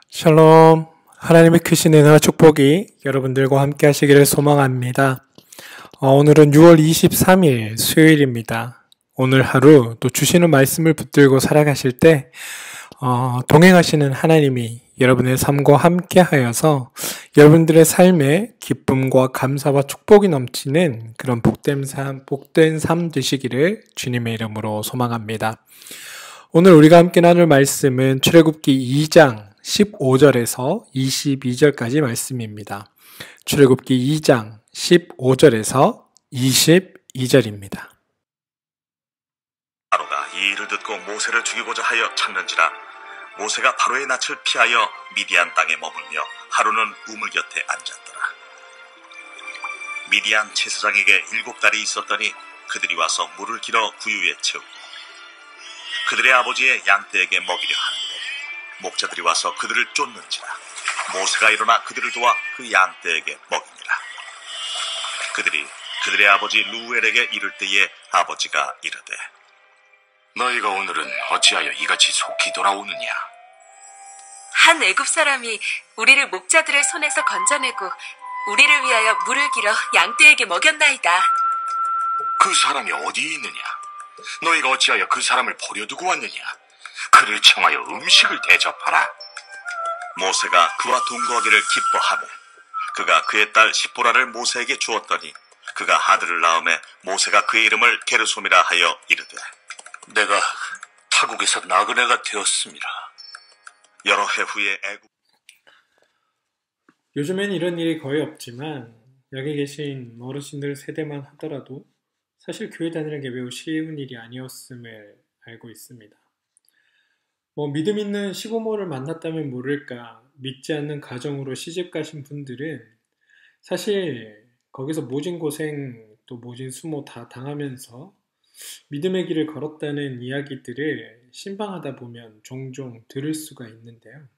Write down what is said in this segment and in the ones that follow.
샬롬, 하나님의 크신 은혜와 축복이 여러분들과 함께 하시기를 소망합니다. 오늘은 6월 23일 수요일입니다. 오늘 하루 또 주시는 말씀을 붙들고 살아가실 때 동행하시는 하나님이 여러분의 삶과 함께 하여서 여러분들의 삶에 기쁨과 감사와 축복이 넘치는 그런 복된 삶 되시기를 주님의 이름으로 소망합니다. 오늘 우리가 함께 나눌 말씀은 출애굽기 2장 15절에서 22절까지 말씀입니다. 출애굽기 2장 15절에서 22절입니다. 바로가 이 일을 듣고 모세를 죽이고자 하여 찾는지라. 모세가 바로의 낯을 피하여 미디안 땅에 머물며 하루는 우물 곁에 앉았더라. 미디안 제사장에게 7달이 있었더니 그들이 와서 물을 길어 구유에 채우고 그들의 아버지의 양떼에게 먹이려 하는데 목자들이 와서 그들을 쫓는지라. 모세가 일어나 그들을 도와 그 양떼에게 먹이니라. 그들이 그들의 아버지 루엘에게 이를 때에 아버지가 이르되 너희가 오늘은 어찌하여 이같이 속히 돌아오느냐? 한 애굽 사람이 우리를 목자들의 손에서 건져내고 우리를 위하여 물을 길어 양떼에게 먹였나이다. 그 사람이 어디에 있느냐? 너희가 어찌하여 그 사람을 버려두고 왔느냐? 그를 청하여 음식을 대접하라. 모세가 그와 동거하기를 기뻐하며 그가 그의 딸 시보라를 모세에게 주었더니 그가 아들을 낳음에 모세가 그의 이름을 게르솜이라 하여 이르되 내가 타국에서 나그네가 되었습니다. 여러 해 후에 애굽 요즘엔 이런 일이 거의 없지만 여기 계신 어르신들 세대만 하더라도 사실 교회 다니는 게 매우 쉬운 일이 아니었음을 알고 있습니다. 믿음 있는 시부모를 만났다면 모를까 믿지 않는 가정으로 시집 가신 분들은 사실 거기서 모진 고생 또 모진 수모 다 당하면서 믿음의 길을 걸었다는 이야기들을 신방하다 보면 종종 들을 수가 있는데요.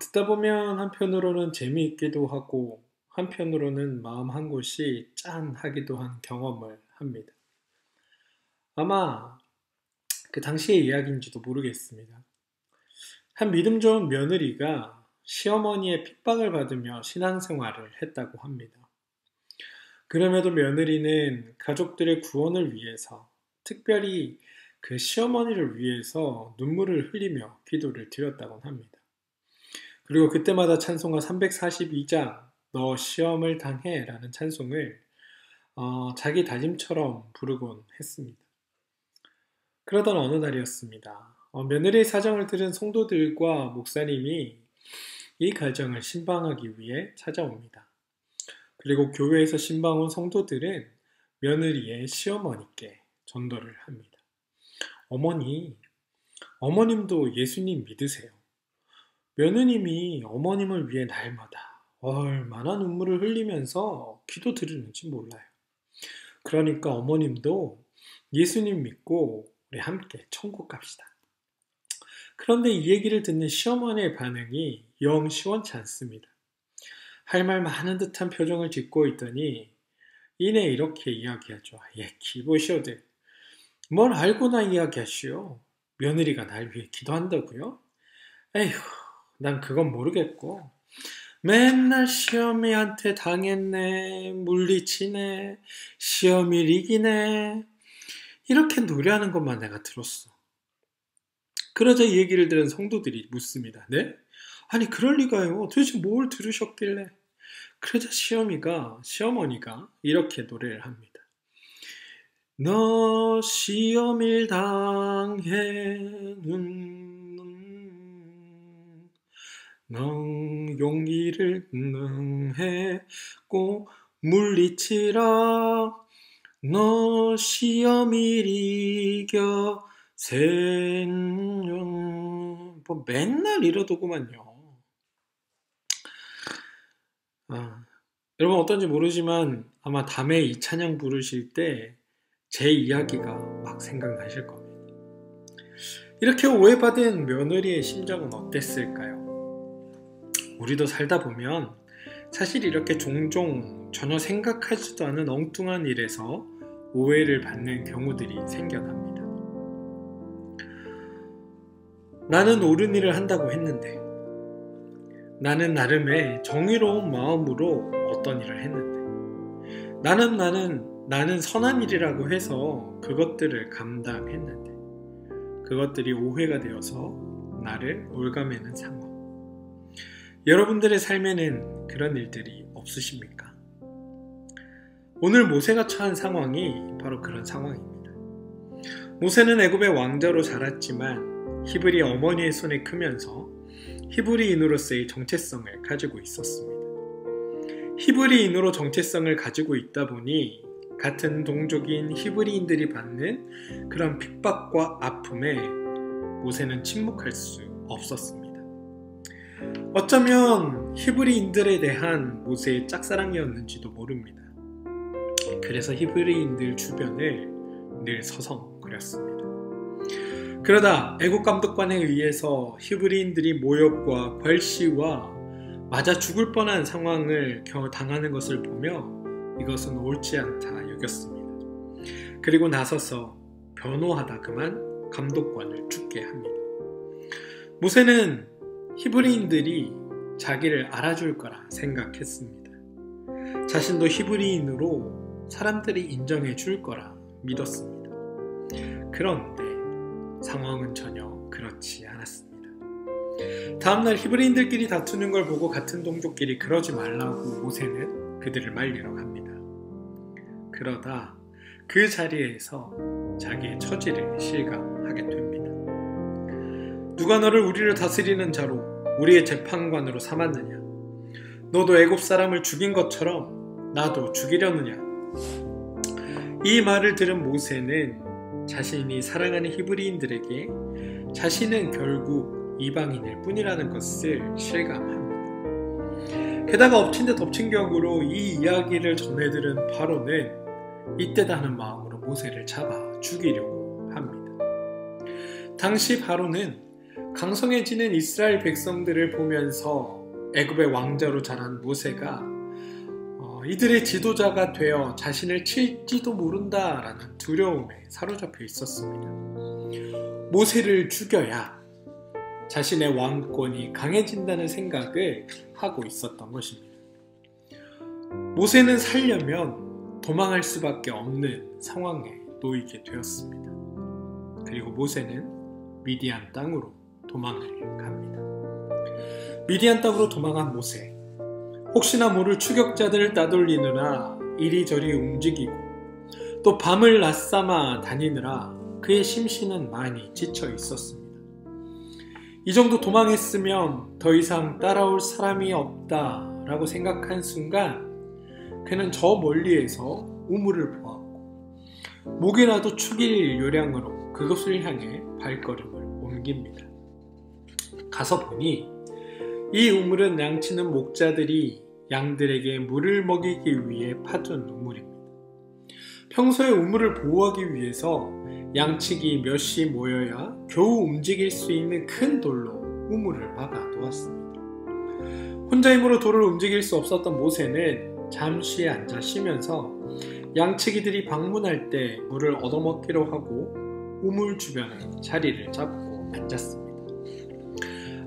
듣다 보면 한편으로는 재미있기도 하고 한편으로는 마음 한 곳이 짠하기도 한 경험을 합니다. 아마 그 당시의 이야기인지도 모르겠습니다. 한 믿음 좋은 며느리가 시어머니의 핍박을 받으며 신앙생활을 했다고 합니다. 그럼에도 며느리는 가족들의 구원을 위해서 특별히 그 시어머니를 위해서 눈물을 흘리며 기도를 드렸다고 합니다. 그리고 그때마다 찬송가 342장 너 시험을 당해 라는 찬송을 자기 다짐처럼 부르곤 했습니다. 그러던 어느 날이었습니다. 며느리의 사정을 들은 성도들과 목사님이 이 가정을 신방하기 위해 찾아옵니다. 그리고 교회에서 신방 온 성도들은 며느리의 시어머니께 전도를 합니다. 어머님도 예수님 믿으세요. 며느님이 어머님을 위해 날마다 얼마나 눈물을 흘리면서 기도 드리는지 몰라요. 그러니까 어머님도 예수님 믿고 우리 함께 천국 갑시다. 그런데 이 얘기를 듣는 시어머니의 반응이 영 시원치 않습니다. 할 말 많은 듯한 표정을 짓고 있더니 이내 이렇게 이야기하죠. 기보시오들 뭘 알고나 이야기하시오. 며느리가 날 위해 기도한다고요? 에휴, 난 그건 모르겠고 맨날 시어미한테 당했네, 물리치네, 시어미 이기네 이렇게 노래하는 것만 내가 들었어. 그러자 이 얘기를 들은 성도들이 묻습니다. 네? 아니 그럴 리가요. 도대체 뭘 들으셨길래? 그러자 시어머니가 이렇게 노래를 합니다. 너 시험일 당해는 넌 용기를 능했고 물리치라 너 시험일 이겨 생년 맨날 이러더구만요. 여러분 어떤지 모르지만 아마 다음에 이 찬양 부르실 때 제 이야기가 막 생각나실 겁니다. 이렇게 오해받은 며느리의 심정은 어땠을까요? 우리도 살다 보면 사실 이렇게 종종 전혀 생각하지도 않은 엉뚱한 일에서 오해를 받는 경우들이 생겨납니다. 나는 옳은 일을 한다고 했는데, 나는 나름의 정의로운 마음으로 어떤 일을 했는데, 나는 선한 일이라고 해서 그것들을 감당했는데, 그것들이 오해가 되어서 나를 올가매는 상황. 여러분들의 삶에는 그런 일들이 없으십니까? 오늘 모세가 처한 상황이 바로 그런 상황입니다. 모세는 애굽의 왕자로 자랐지만 히브리 어머니의 손에 크면서 히브리인으로서의 정체성을 가지고 있었습니다. 히브리인으로 정체성을 가지고 있다 보니 같은 동족인 히브리인들이 받는 그런 핍박과 아픔에 모세는 침묵할 수 없었습니다. 어쩌면 히브리인들에 대한 모세의 짝사랑이었는지도 모릅니다. 그래서 히브리인들 주변을 늘 서성거렸습니다. 그러다 애국 감독관에 의해서 히브리인들이 모욕과 괄시와 맞아 죽을 뻔한 상황을 당하는 것을 보며 이것은 옳지 않다 여겼습니다. 그리고 나서서 변호하다 그만 감독관을 죽게 합니다. 모세는 히브리인들이 자기를 알아줄 거라 생각했습니다. 자신도 히브리인으로 사람들이 인정해 줄 거라 믿었습니다. 그런데 상황은 전혀 그렇지 않았습니다. 다음날 히브리인들끼리 다투는 걸 보고 같은 동족끼리 그러지 말라고 모세는 그들을 말리러 갑니다. 그러다 그 자리에서 자기의 처지를 실감하게 됩니다. 누가 너를 우리를 다스리는 자로 우리의 재판관으로 삼았느냐? 너도 애굽 사람을 죽인 것처럼 나도 죽이려느냐? 이 말을 들은 모세는 자신이 사랑하는 히브리인들에게 자신은 결국 이방인일 뿐이라는 것을 실감합니다. 게다가 엎친 데 덮친 격으로 이 이야기를 전해들은 바로는 이때다 하는 마음으로 모세를 잡아 죽이려고 합니다. 당시 바로는 강성해지는 이스라엘 백성들을 보면서 애굽의 왕자로 자란 모세가 이들의 지도자가 되어 자신을 칠지도 모른다라는 두려움에 사로잡혀 있었습니다. 모세를 죽여야 자신의 왕권이 강해진다는 생각을 하고 있었던 것입니다. 모세는 살려면 도망할 수밖에 없는 상황에 놓이게 되었습니다. 그리고 모세는 미디안 땅으로 도망을 갑니다. 미디안 땅으로 도망한 모세, 혹시나 모를 추격자들을 따돌리느라 이리저리 움직이고 또 밤을 낮삼아 다니느라 그의 심신은 많이 지쳐 있었습니다. 이 정도 도망했으면 더 이상 따라올 사람이 없다라고 생각한 순간 그는 저 멀리에서 우물을 보았고 목이라도 축일 요량으로 그것을 향해 발걸음을 옮깁니다. 가서 보니 이 우물은 양치는 목자들이 양들에게 물을 먹이기 위해 파둔 우물입니다. 평소에 우물을 보호하기 위해서 양측이 몇이 모여야 겨우 움직일 수 있는 큰 돌로 우물을 막아 놓았습니다. 혼자 힘으로 돌을 움직일 수 없었던 모세는 잠시 앉아 쉬면서 양치기들이 방문할 때 물을 얻어먹기로 하고 우물 주변에 자리를 잡고 앉았습니다.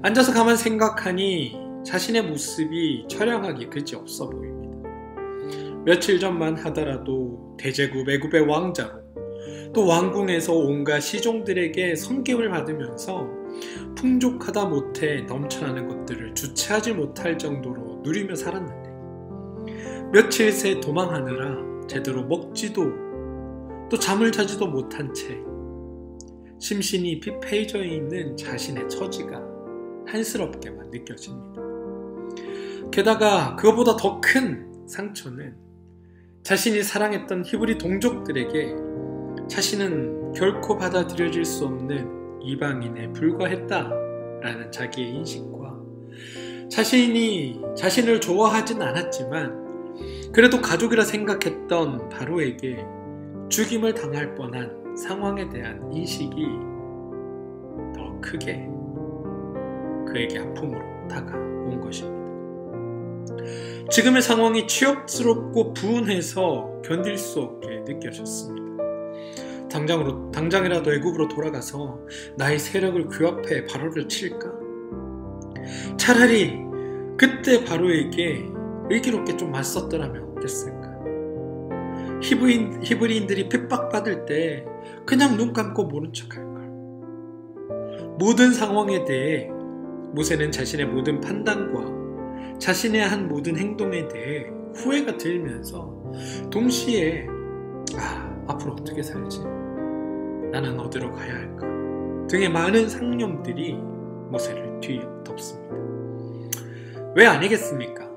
앉아서 가만 생각하니 자신의 모습이 처량하기 그지없어 보입니다. 며칠 전만 하더라도 대제국 애굽의 왕자로 또 왕궁에서 온갖 시종들에게 섬김을 받으면서 풍족하다 못해 넘쳐나는 것들을 주체하지 못할 정도로 누리며 살았는데 며칠 새 도망하느라 제대로 먹지도 또 잠을 자지도 못한 채 심신이 피폐해져 있는 자신의 처지가 한스럽게만 느껴집니다. 게다가 그것보다 더 큰 상처는 자신이 사랑했던 히브리 동족들에게 자신은 결코 받아들여질 수 없는 이방인에 불과했다라는 자기의 인식과 자신이 자신을 좋아하진 않았지만 그래도 가족이라 생각했던 바로에게 죽임을 당할 뻔한 상황에 대한 인식이 더 크게 그에게 아픔으로 다가온 것입니다. 지금의 상황이 치욕스럽고 분해서 견딜 수 없게 느껴졌습니다. 당장이라도 애굽으로 돌아가서 나의 세력을 그 앞에 바로를 칠까? 차라리 그때 바로에게 의기롭게 좀 맞섰더라면 어땠을까? 히브리인들이 핍박받을 때 그냥 눈 감고 모른 척할걸. 모든 상황에 대해 모세는 자신의 모든 판단과 자신의 한 모든 행동에 대해 후회가 들면서 동시에 앞으로 어떻게 살지? 나는 어디로 가야 할까? 등의 많은 상념들이 모세를 뒤덮습니다. 왜 아니겠습니까?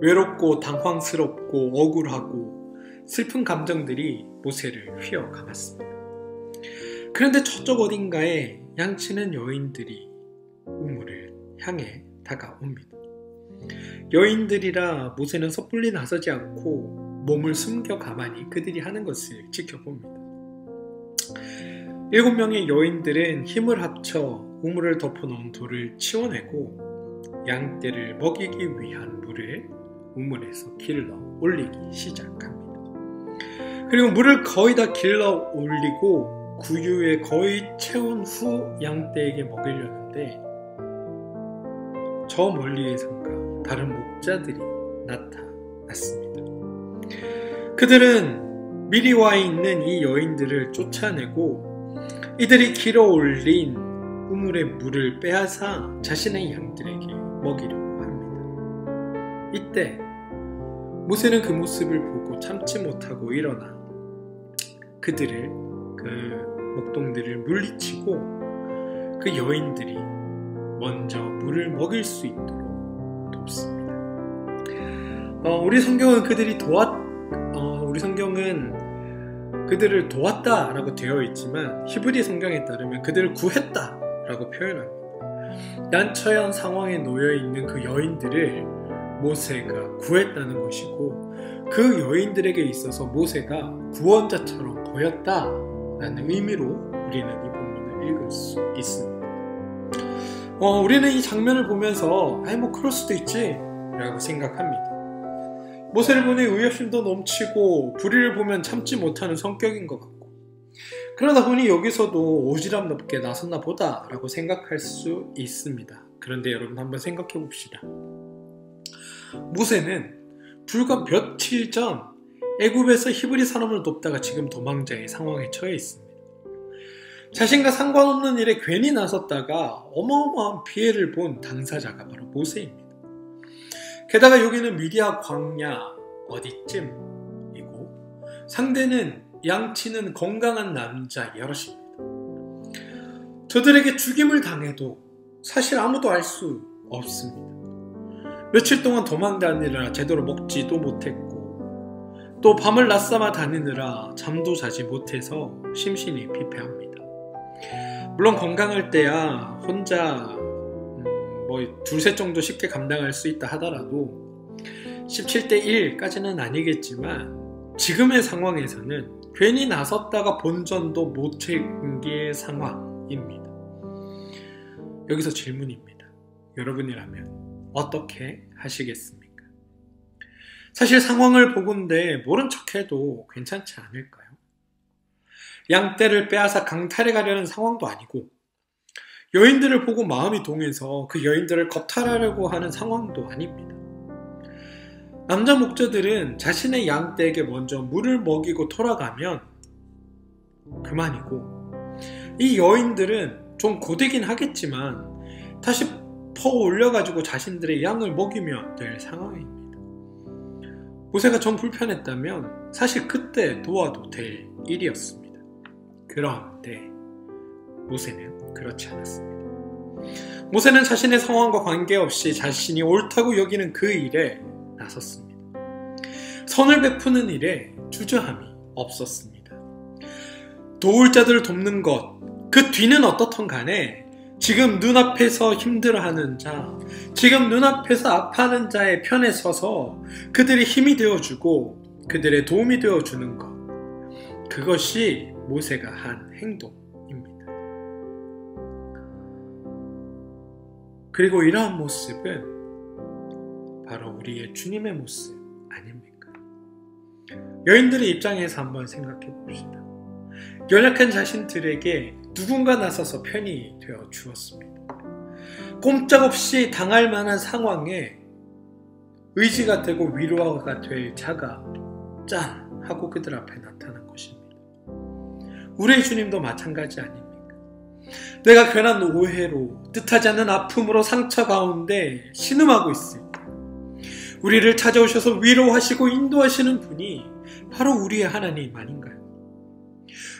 외롭고 당황스럽고 억울하고 슬픈 감정들이 모세를 휘어감았습니다. 그런데 저쪽 어딘가에 양치는 여인들이 우물을 향해 다가옵니다. 여인들이라 모세는 섣불리 나서지 않고 몸을 숨겨 가만히 그들이 하는 것을 지켜봅니다. 7명의 여인들은 힘을 합쳐 우물을 덮어놓은 돌을 치워내고 양떼를 먹이기 위한 물을 우물에서 길러 올리기 시작합니다. 그리고 물을 거의 다 길러 올리고 구유에 거의 채운 후 양떼에게 먹이려는데 저 멀리에선가 다른 목자들이 나타났습니다. 그들은 미리 와 있는 이 여인들을 쫓아내고 이들이 길어 올린 우물의 물을 빼앗아 자신의 양들에게 먹이려고 합니다. 이때 모세는 그 모습을 보고 참지 못하고 일어나 그들을 그 목동들을 물리치고 그 여인들이 먼저 물을 먹일 수 있도록 돕습니다. 우리 성경은 그들을 도왔다라고 되어 있지만 히브리 성경에 따르면 그들을 구했다라고 표현합니다. 난처한 상황에 놓여 있는 그 여인들을 모세가 구했다는 것이고 그 여인들에게 있어서 모세가 구원자처럼 보였다라는 의미로 우리는 이 본문을 읽을 수 있습니다. 우리는 이 장면을 보면서 그럴 수도 있지 라고 생각합니다. 모세를 보니 의협심도 넘치고 불의를 보면 참지 못하는 성격인 것 같고 그러다 보니 여기서도 오지랖 넓게 나섰나 보다 라고 생각할 수 있습니다. 그런데 여러분 한번 생각해 봅시다. 모세는 불과 며칠 전 애굽에서 히브리 사람을 돕다가 지금 도망자의 상황에 처해 있습니다. 자신과 상관없는 일에 괜히 나섰다가 어마어마한 피해를 본 당사자가 바로 모세입니다. 게다가 여기는 미디아 광야 어디쯤이고 상대는 양치는 건강한 남자 여럿입니다. 저들에게 죽임을 당해도 사실 아무도 알 수 없습니다. 며칠 동안 도망 다니느라 제대로 먹지도 못했고 또 밤을 낮삼아 다니느라 잠도 자지 못해서 심신이 피폐합니다. 물론 건강할 때야 혼자 둘셋 정도 쉽게 감당할 수 있다 하더라도 17대 1까지는 아니겠지만 지금의 상황에서는 괜히 나섰다가 본전도 못 챙길 상황입니다. 여기서 질문입니다. 여러분이라면 어떻게 하시겠습니까? 사실 상황을 보건대 모른 척해도 괜찮지 않을까요? 양떼를 빼앗아 강탈해 가려는 상황도 아니고 여인들을 보고 마음이 동해서 그 여인들을 겁탈하려고 하는 상황도 아닙니다. 남자 목자들은 자신의 양떼에게 먼저 물을 먹이고 돌아가면 그만이고 이 여인들은 좀 고되긴 하겠지만 다시 퍼 올려가지고 자신들의 양을 먹이면 될 상황입니다. 모세가 좀 불편했다면 사실 그때 도와도 될 일이었습니다. 그런데 모세는 그렇지 않았습니다. 모세는 자신의 상황과 관계없이 자신이 옳다고 여기는 그 일에 나섰습니다. 선을 베푸는 일에 주저함이 없었습니다. 도울 자들을 돕는 것, 그 뒤는 어떻든 간에 지금 눈앞에서 힘들어하는 자, 지금 눈앞에서 아파하는 자의 편에 서서 그들의 힘이 되어주고 그들의 도움이 되어주는 것, 그것이 모세가 한 행동입니다. 그리고 이러한 모습은 바로 우리의 주님의 모습 아닙니까? 여인들의 입장에서 한번 생각해 봅시다. 연약한 자신들에게 누군가 나서서 편이 되어 주었습니다. 꼼짝없이 당할 만한 상황에 의지가 되고 위로가 될 자가 짠 하고 그들 앞에 나타난 것입니다. 우리의 주님도 마찬가지 아닙니까? 내가 괜한 오해로 뜻하지 않는 아픔으로 상처 가운데 신음하고 있을 때 우리를 찾아오셔서 위로하시고 인도하시는 분이 바로 우리의 하나님 아닌가요?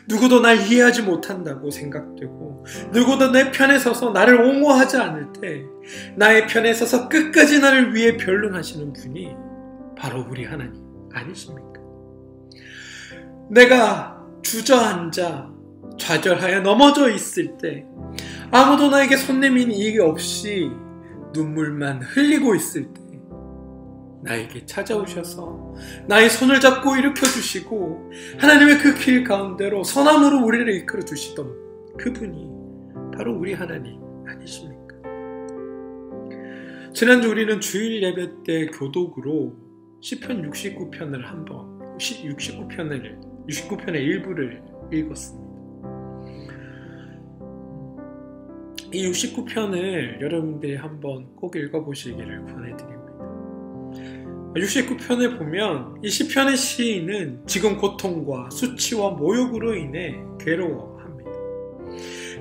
누구도 날 이해하지 못한다고 생각되고 누구도 내 편에 서서 나를 옹호하지 않을 때 나의 편에 서서 끝까지 나를 위해 변론하시는 분이 바로 우리 하나님 아니십니까? 내가 주저앉아 좌절하여 넘어져 있을 때 아무도 나에게 손 내민 이익이 없이 눈물만 흘리고 있을 때 나에게 찾아오셔서 나의 손을 잡고 일으켜주시고 하나님의 그 길 가운데로 선함으로 우리를 이끌어 주시던 그분이 바로 우리 하나님 아니십니까? 지난주 우리는 주일 예배 때 교독으로 시편 69편을 한번 69편의 일부를 읽었습니다. 이 69편을 여러분들이 한번 꼭 읽어보시기를 권해드립니다. 69편에 보면 이 시편의 시인은 지금 고통과 수치와 모욕으로 인해 괴로워합니다.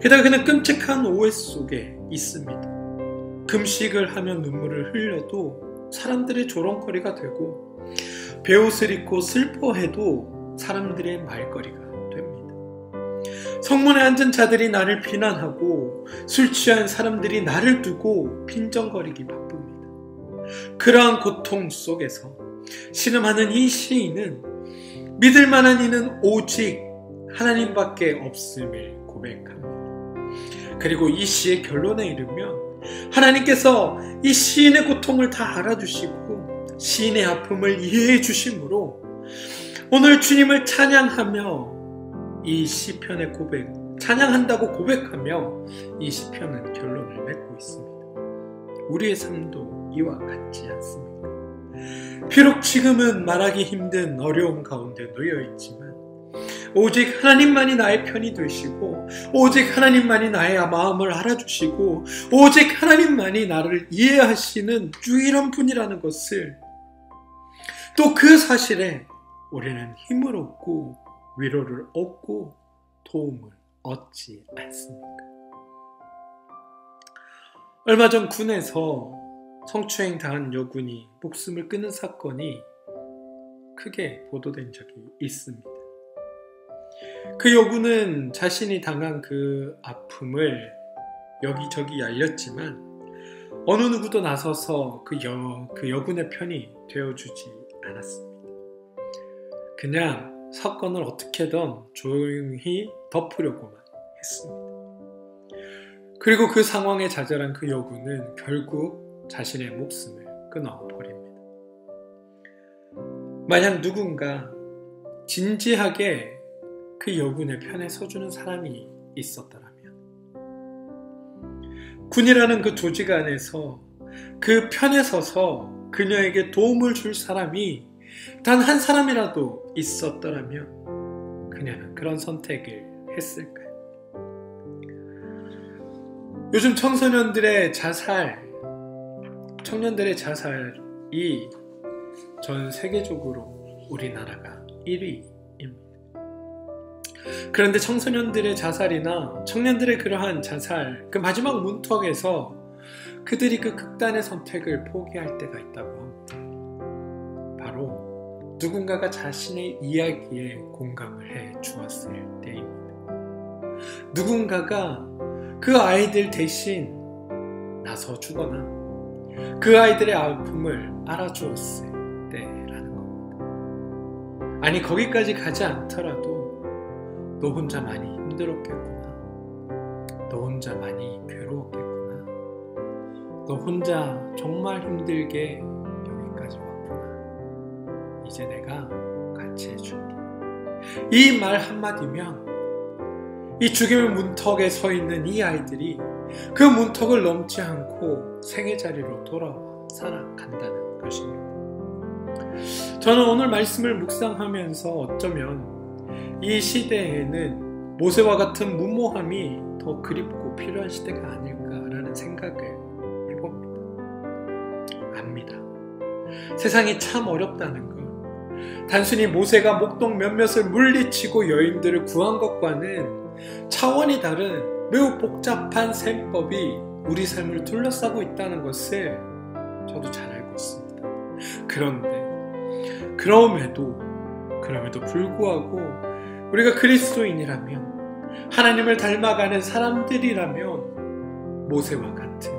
게다가 그는 끔찍한 오해 속에 있습니다. 금식을 하며 눈물을 흘려도 사람들의 조롱거리가 되고 베옷을 입고 슬퍼해도 사람들의 말거리가 됩니다. 성문에 앉은 자들이 나를 비난하고 술 취한 사람들이 나를 두고 빈정거리기 바쁩니다. 그러한 고통 속에서 신음하는 이 시인은 믿을 만한 이는 오직 하나님밖에 없음을 고백합니다. 그리고 이 시의 결론에 이르면 하나님께서 이 시인의 고통을 다 알아주시고 시인의 아픔을 이해해 주심으로 오늘 주님을 찬양하며 이 시편의 찬양한다고 고백하며 이 시편은 결론을 맺고 있습니다. 우리의 삶도 이와 같지 않습니까? 비록 지금은 말하기 힘든 어려움 가운데 놓여 있지만 오직 하나님만이 나의 편이 되시고 오직 하나님만이 나의 마음을 알아주시고 오직 하나님만이 나를 이해하시는 유일한 분이라는 것을 또 그 사실에 우리는 힘을 얻고 위로를 얻고 도움을 얻지 않습니까? 얼마 전 군에서 성추행 당한 여군이 목숨을 끊은 사건이 크게 보도된 적이 있습니다. 그 여군은 자신이 당한 그 아픔을 여기저기 알렸지만 어느 누구도 나서서 그 여군의 편이 되어주지 않았습니다. 그냥 사건을 어떻게든 조용히 덮으려고만 했습니다. 그리고 그 상황에 좌절한 그 여군은 결국 자신의 목숨을 끊어버립니다. 만약 누군가 진지하게 그 여군의 편에 서주는 사람이 있었더라면 군이라는 그 조직 안에서 그 편에 서서 그녀에게 도움을 줄 사람이 단 한 사람이라도 있었더라면 그녀는 그런 선택을 했을까요? 요즘 청년들의 자살이 전 세계적으로 우리나라가 1위입니다. 그런데 청소년들의 자살이나 청년들의 그러한 자살, 그 마지막 문턱에서 그들이 그 극단의 선택을 포기할 때가 있다고 합니다. 바로 누군가가 자신의 이야기에 공감을 해 주었을 때입니다. 누군가가 그 아이들 대신 나서 주거나 그 아이들의 아픔을 알아주었을 때라는 겁니다. 아니, 거기까지 가지 않더라도 너 혼자 많이 힘들었겠구나. 너 혼자 많이 괴로웠겠구나. 너 혼자 정말 힘들게 여기까지 왔구나. 이제 내가 같이 해줄게. 이 말 한마디면 이 죽음의 문턱에 서 있는 이 아이들이 그 문턱을 넘지 않고 생의 자리로 돌아와 살아간다는 것입니다. 저는 오늘 말씀을 묵상하면서 어쩌면 이 시대에는 모세와 같은 무모함이 더 그립고 필요한 시대가 아닐까라는 생각을 해봅니다. 압니다. 세상이 참 어렵다는 것. 단순히 모세가 목동 몇몇을 물리치고 여인들을 구한 것과는 차원이 다른 매우 복잡한 셈법이 우리 삶을 둘러싸고 있다는 것을 저도 잘 알고 있습니다. 그럼에도 불구하고 우리가 그리스도인이라면, 하나님을 닮아가는 사람들이라면 모세와 같은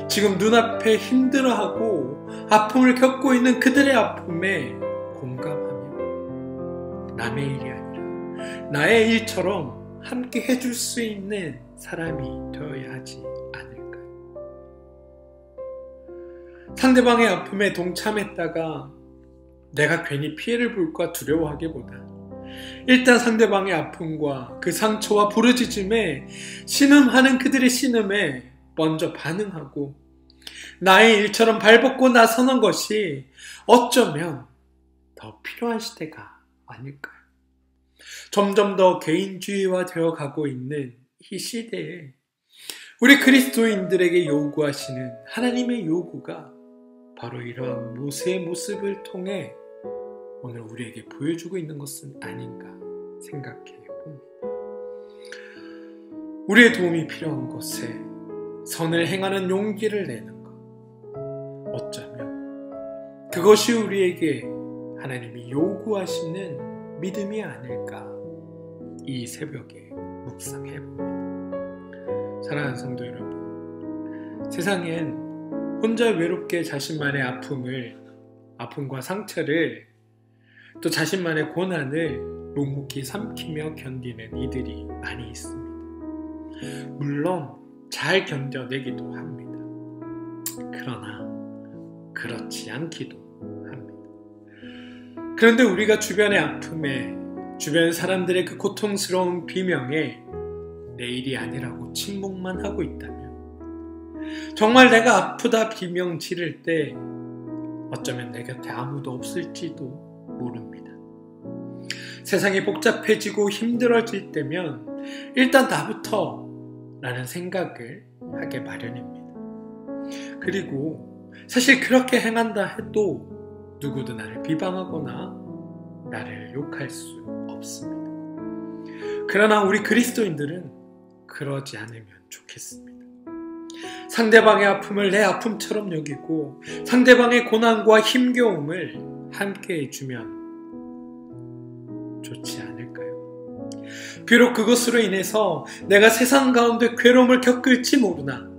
지금 눈앞에 힘들어하고 아픔을 겪고 있는 그들의 아픔에 공감하며 남의 일이 아니라 나의 일처럼 함께 해줄 수 있는 사람이 되어야 하지 않을까요? 상대방의 아픔에 동참했다가 내가 괜히 피해를 볼까 두려워하기보다 일단 상대방의 아픔과 그 상처와 부르짖음에 신음하는 그들의 신음에 먼저 반응하고 나의 일처럼 발벗고 나서는 것이 어쩌면 더 필요한 시대가 아닐까요? 점점 더 개인주의화 되어 가고 있는 이 시대에 우리 그리스도인들에게 요구하시는 하나님의 요구가 바로 이러한 모세의 모습을 통해 오늘 우리에게 보여주고 있는 것은 아닌가 생각해 봅니다. 우리의 도움이 필요한 것에 선을 행하는 용기를 내는 것, 어쩌면 그것이 우리에게 하나님이 요구하시는 믿음이 아닐까 이 새벽에 묵상해 봅니다. 사랑하는 성도 여러분, 세상엔 혼자 외롭게 자신만의 아픔과 상처를, 또 자신만의 고난을 묵묵히 삼키며 견디는 이들이 많이 있습니다. 물론 잘 견뎌내기도 합니다. 그러나 그렇지 않기도 합니다. 그런데 우리가 주변의 아픔에, 주변 사람들의 그 고통스러운 비명에 내 일이 아니라고 침묵만 하고 있다면, 정말 내가 아프다 비명 지를 때 어쩌면 내 곁에 아무도 없을지도 모릅니다. 세상이 복잡해지고 힘들어질 때면 일단 나부터 라는 생각을 하게 마련입니다. 그리고 사실 그렇게 행한다 해도 누구도 나를 비방하거나 나를 욕할 수 없습니다. 그러나 우리 그리스도인들은 그러지 않으면 좋겠습니다. 상대방의 아픔을 내 아픔처럼 여기고 상대방의 고난과 힘겨움을 함께 해주면 좋지 않을까요? 비록 그것으로 인해서 내가 세상 가운데 괴로움을 겪을지 모르나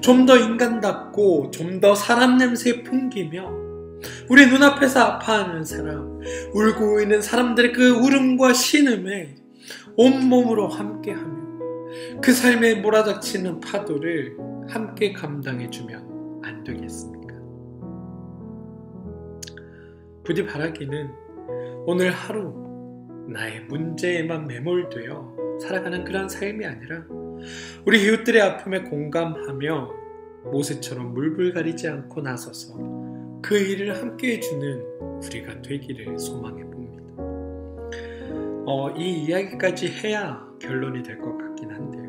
좀 더 인간답고 좀 더 사람 냄새 풍기며 우리 눈앞에서 아파하는 사람, 울고 있는 사람들의 그 울음과 신음에 온몸으로 함께하며 그 삶에 몰아닥치는 파도를 함께 감당해주면 안 되겠습니까? 부디 바라기는 오늘 하루 나의 문제에만 매몰되어 살아가는 그런 삶이 아니라 우리 이웃들의 아픔에 공감하며 모세처럼 물불 가리지 않고 나서서 그 일을 함께 해주는 우리가 되기를 소망해 봅니다. 이 이야기까지 해야 결론이 될 것 같긴 한데요.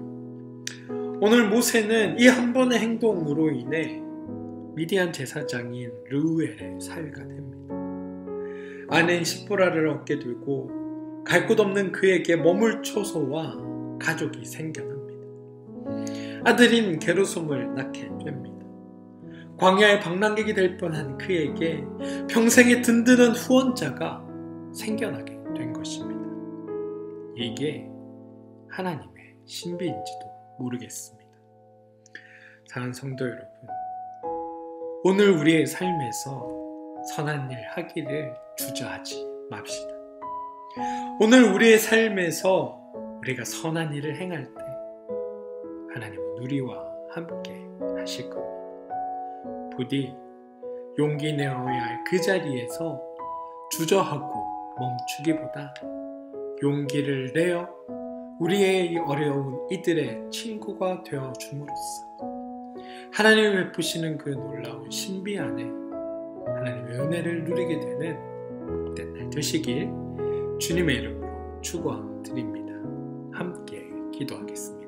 오늘 모세는 이 한 번의 행동으로 인해 미디안 제사장인 르우엘의 사위가 됩니다. 아내인 시보라를 얻게 되고 갈 곳 없는 그에게 머물 초소와 가족이 생겨납니다. 아들인 게르솜을 낳게 됩니다. 광야의 방랑객이 될 뻔한 그에게 평생의 든든한 후원자가 생겨나게 된 것입니다. 이게 하나님의 신비인지도 모르겠습니다. 사랑하는 성도 여러분, 오늘 우리의 삶에서 선한 일 하기를 주저하지 맙시다. 오늘 우리의 삶에서 우리가 선한 일을 행할 때 하나님은 우리와 함께 하실 겁니다. 부디 용기 내어야 할 그 자리에서 주저하고 멈추기보다 용기를 내어 우리의 이 어려운 이들의 친구가 되어 줌으로써 하나님이 베푸시는 그 놀라운 신비 안에 하나님의 은혜를 누리게 되는 복된 날 되시길 주님의 이름으로 축원드립니다. 함께 기도하겠습니다.